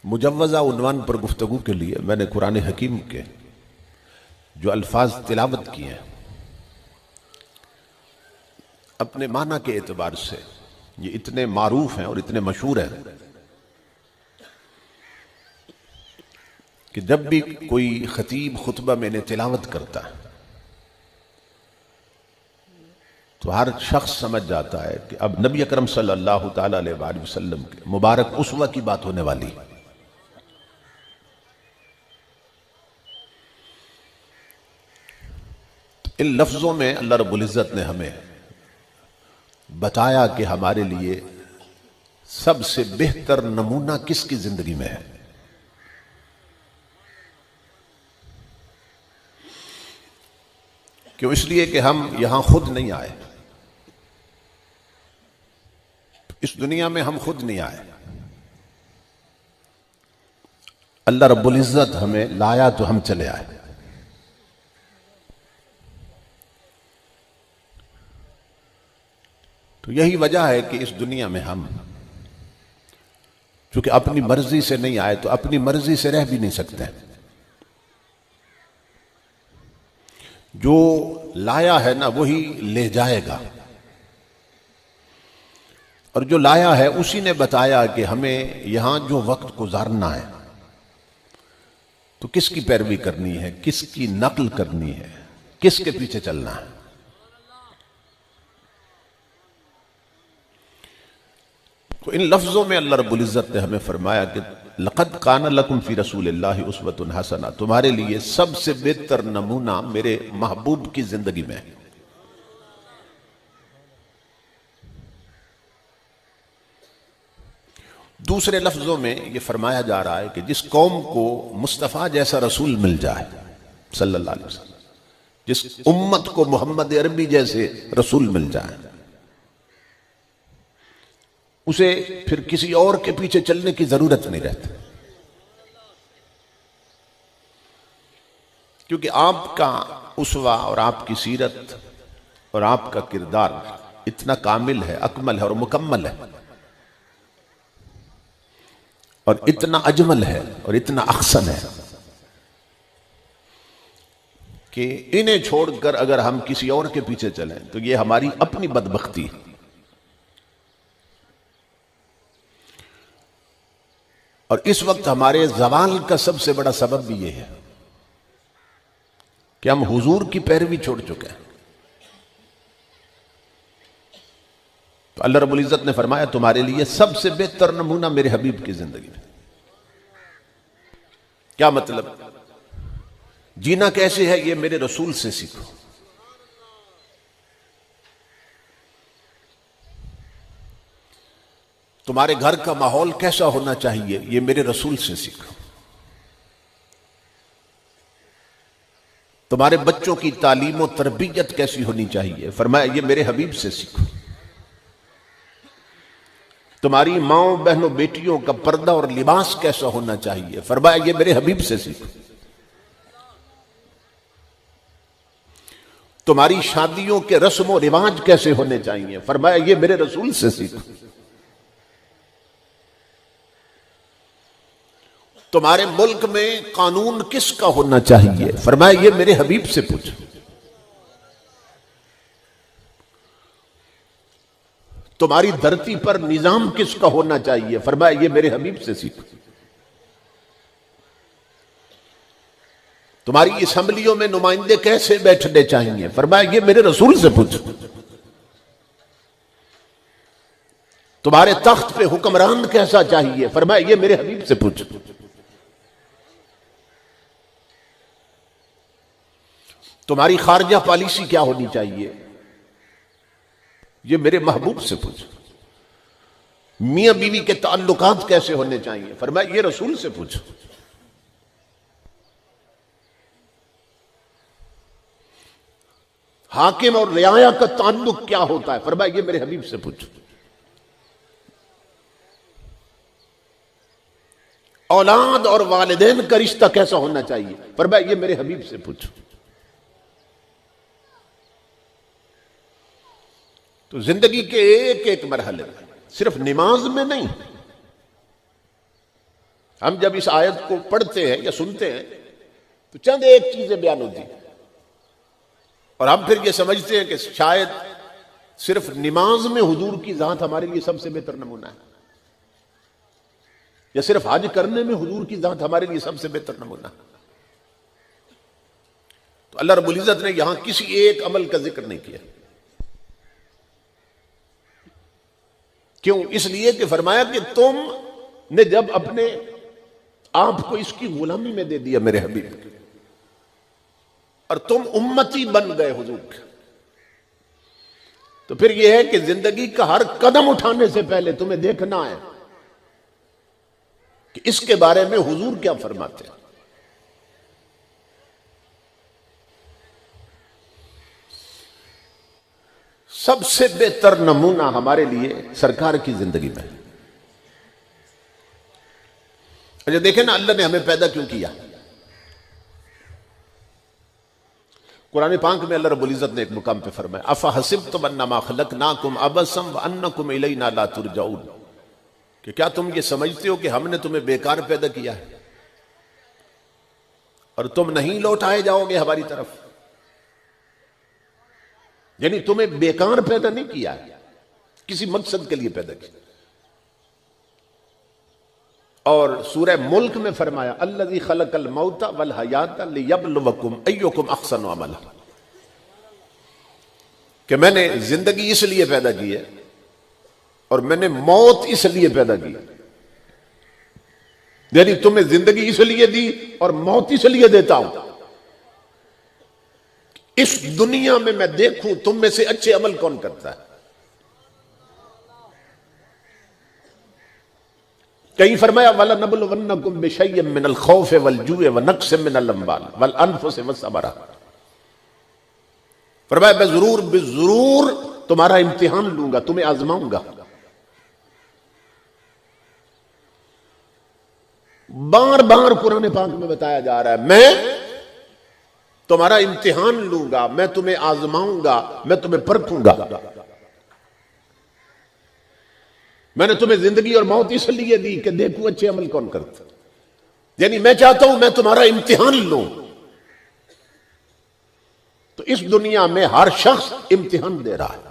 मुजव्वज़ा उन्वान पर गुफ्तगू के लिए मैंने कुरान हकीम के जो अल्फाज तिलावत किए हैं अपने माना के एतबार से ये इतने मारूफ हैं और इतने मशहूर हैं कि जब भी कोई खतीब खुतबा में इन्हें तिलावत करता है तो हर शख्स समझ जाता है कि अब नबी अकरम सल्लल्लाहु ताला अलैहि वसल्लम के मुबारक उसवा की बात होने वाली। इन लफ्जों में अल्लाह रब्बुल इज्जत ने हमें बताया कि हमारे लिए सबसे बेहतर नमूना किसकी जिंदगी में है। क्यों? इसलिए कि हम यहां खुद नहीं आए, इस दुनिया में हम खुद नहीं आए, अल्लाह रब्बुल इज्जत हमें लाया तो हम चले आए। तो यही वजह है कि इस दुनिया में हम चूंकि अपनी मर्जी से नहीं आए तो अपनी मर्जी से रह भी नहीं सकते। जो लाया है ना वही ले जाएगा, और जो लाया है उसी ने बताया कि हमें यहां जो वक्त गुजारना है तो किसकी पैरवी करनी है, किसकी नकल करनी है, किसके पीछे चलना है। तो इन लफ्जों में अल्लाह रब्बुल इज्जत ने हमें फरमाया कि लक़द कान लकुम फी रसूलिल्लाहि उस्वतुन हसना, तुम्हारे लिए सबसे बेहतर नमूना मेरे महबूब की जिंदगी में है। दूसरे लफ्जों में यह फरमाया जा रहा है कि जिस कौम को मुस्तफ़ा जैसा रसूल मिल जाए सल्लल्लाहु अलैहि वसल्लम, जिस उम्मत को मोहम्मद अरबी जैसे रसूल मिल जाए, उसे फिर किसी और के पीछे चलने की जरूरत नहीं रहती, क्योंकि आपका उसवा और आपकी सीरत और आपका किरदार इतना कामिल है, अकमल है और मुकम्मल है और इतना अजमल है और इतना अहसन है कि इन्हें छोड़कर अगर हम किसी और के पीछे चलें तो ये हमारी अपनी बदबख्ती है। और इस वक्त हमारे ज़वाल का सबसे बड़ा सबब भी यह है कि हम हुजूर की पैरवी छोड़ चुके हैं। तो अल्लाह रब्बुल इज्जत ने फरमाया तुम्हारे लिए सबसे बेहतर नमूना मेरे हबीब की जिंदगी में। क्या मतलब? जीना कैसे है ये मेरे रसूल से सीखो। तुम्हारे घर का माहौल कैसा होना चाहिए ये मेरे रसूल से सीखो। तुम्हारे बच्चों की तालीम और तरबियत कैसी होनी चाहिए, फरमाया ये मेरे हबीब से सीखो। तुम्हारी माओ बहनों बेटियों का पर्दा और लिबास कैसा होना चाहिए, फरमाया ये मेरे हबीब से सीखो। तुम्हारी शादियों के रस्म और रिवाज कैसे होने चाहिए, फरमाया ये मेरे रसूल से सीखो। तुम्हारे मुल्क में कानून किसका होना चाहिए, फरमाया ये मेरे हबीब से पूछो। तुम्हारी धरती पर निजाम किसका होना चाहिए, फरमाया ये मेरे हबीब से सीखो। तुम्हारी असेंबलियों में नुमाइंदे कैसे बैठने चाहिए, फरमाया ये मेरे रसूल से पूछो। तुम्हारे तख्त पे हुक्मरान कैसा चाहिए, फरमाया ये मेरे हबीब से पूछो। तुम्हारी खारजा पॉलिसी क्या होनी चाहिए, ये मेरे महबूब से पूछो। मियां बीवी के ताल्लुकात कैसे होने चाहिए, फरमाया ये रसूल से पूछो। हाकिम और रियाया का ताल्लुक क्या होता है, फरमाया ये मेरे हबीब से पूछो। औलाद और वालिदैन का रिश्ता कैसा होना चाहिए, फरमाया ये मेरे हबीब से पूछो। तो जिंदगी के एक एक मरहले में, सिर्फ नमाज में नहीं, हम जब इस आयत को पढ़ते हैं या सुनते हैं तो चंद एक चीजें बयान होती हैं और हम फिर ये समझते हैं कि शायद सिर्फ नमाज में हुजूर की जात हमारे लिए सबसे बेहतर नमूना है, या सिर्फ हज करने में हुजूर की जात हमारे लिए सबसे बेहतर नमूना है। तो अल्लाह रब्बुल इज्जत ने यहां किसी एक अमल का जिक्र नहीं किया। क्यों? इसलिए कि फरमाया कि तुमने जब अपने आप को इसकी गुलामी में दे दिया मेरे हबीब और तुम उम्मती बन गए हुजूर के, तो फिर यह है कि जिंदगी का हर कदम उठाने से पहले तुम्हें देखना है कि इसके बारे में हुजूर क्या फरमाते हैं। सबसे बेहतर नमूना हमारे लिए सरकार की जिंदगी में। अच्छा देखें ना, अल्लाह ने हमें पैदा क्यों किया? कुरान पाक में अल्लाह रब्बुल इज्जत ने एक मुकाम पे फरमाया, अफा हसिबतुम अन्नमा खलकनाकुम अबसम व अन्नकुम इलैना ला तुरजाऊन, कि क्या तुम ये समझते हो कि हमने तुम्हें बेकार पैदा किया है और तुम नहीं लौटाए जाओगे हमारी तरफ? यानी तुम्हें बेकार पैदा नहीं किया है, किसी मकसद के लिए पैदा किया। और सूरह मुल्क में फरमाया, अल्लज़ी खलक़ल मौता वल हयाता लियब्लुवकुम अय्युकुम अहसनु अमला, कि मैंने जिंदगी इसलिए पैदा की है और मैंने मौत इसलिए पैदा की। यानी तुम्हें जिंदगी इसलिए दी और मौत इसलिए देता हूं इस दुनिया में मैं देखूं तुम में से अच्छे अमल कौन करता है। कहीं फरमाया, वला नबलुवन्नकुम बिशैय्यिन मिनल खौफ वल जूअ व नक्सिम मिनल अम्वाल वल अनफुस वस्समरा, फरमाया मैं जरूर तुम्हारा इम्तिहान लूंगा, तुम्हें आजमाऊंगा। बार बार कुरान पाक में बताया जा रहा है, मैं तुम्हारा इम्तिहान लूंगा, मैं तुम्हें आजमाऊंगा, मैं तुम्हें परखूंगा। मैंने तुम्हें जिंदगी और मौत इसलिए दी कि देखूं अच्छे अमल कौन करता। यानी मैं चाहता हूं मैं तुम्हारा इम्तिहान लूं। तो इस दुनिया में हर शख्स इम्तिहान दे रहा है।